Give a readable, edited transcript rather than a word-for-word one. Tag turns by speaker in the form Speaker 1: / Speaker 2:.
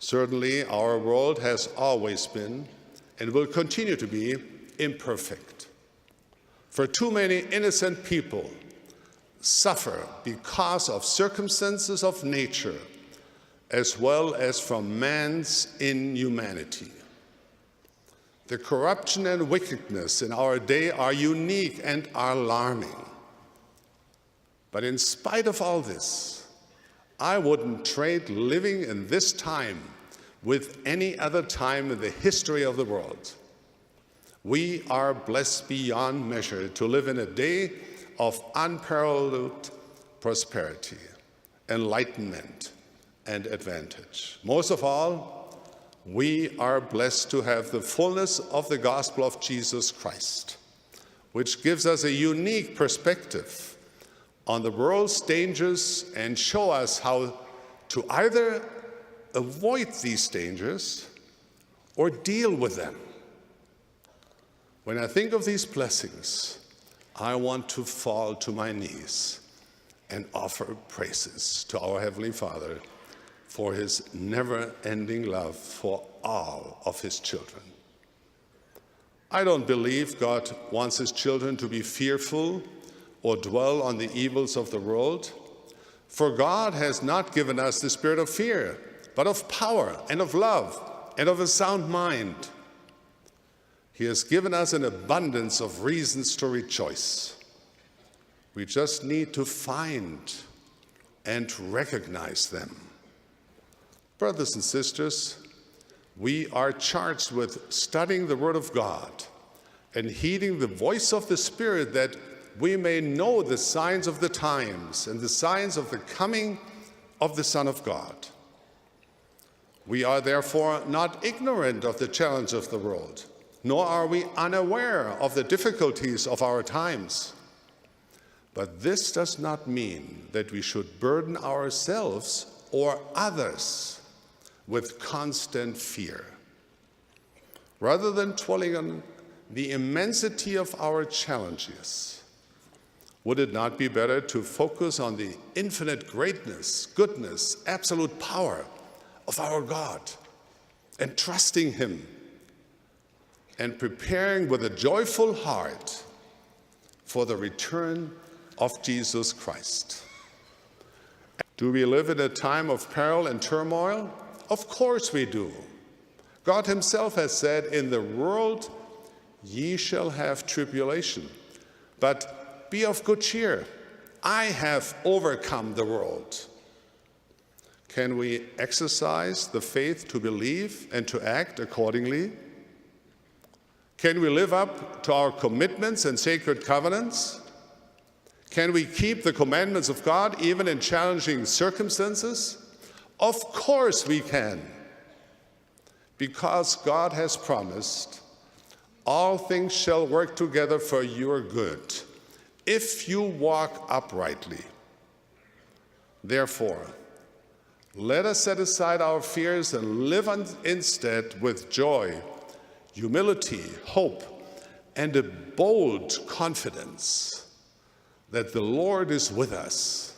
Speaker 1: Certainly, our world has always been and will continue to be imperfect. For too many innocent people suffer because of circumstances of nature as well as from man's inhumanity. The corruption and wickedness in our day are unique and alarming. But in spite of all this, I wouldn't trade living in this time with any other time in the history of the world. We are blessed beyond measure to live in a day of unparalleled prosperity, enlightenment, and advantage. Most of all, we are blessed to have the fullness of the gospel of Jesus Christ, which gives us a unique perspective on the world's dangers and show us how to either avoid these dangers or deal with them. When I think of these blessings, I want to fall to my knees and offer praises to our Heavenly Father for his never-ending love for all of his children. I don't believe God wants his children to be fearful or dwell on the evils of the world, for God has not given us the spirit of fear, but of power and of love and of a sound mind. He has given us an abundance of reasons to rejoice. We just need to find and recognize them. Brothers and sisters, we are charged with studying the Word of God and heeding the voice of the Spirit that we may know the signs of the times and the signs of the coming of the Son of God. We are therefore not ignorant of the challenge of the world, nor are we unaware of the difficulties of our times. But this does not mean that we should burden ourselves or others with constant fear. Rather than dwelling on the immensity of our challenges, would it not be better to focus on the infinite greatness, goodness, absolute power of our God and trusting him and preparing with a joyful heart for the return of Jesus Christ? Do we live in a time of peril and turmoil? Of course we do. God himself has said, "In the world ye shall have tribulation, but be of good cheer. I have overcome the world." Can we exercise the faith to believe and to act accordingly? Can we live up to our commitments and sacred covenants? Can we keep the commandments of God even in challenging circumstances? Of course we can, because God has promised, "All things shall work together for your good, if you walk uprightly." Therefore, let us set aside our fears and live instead with joy, humility, hope, and a bold confidence that the Lord is with us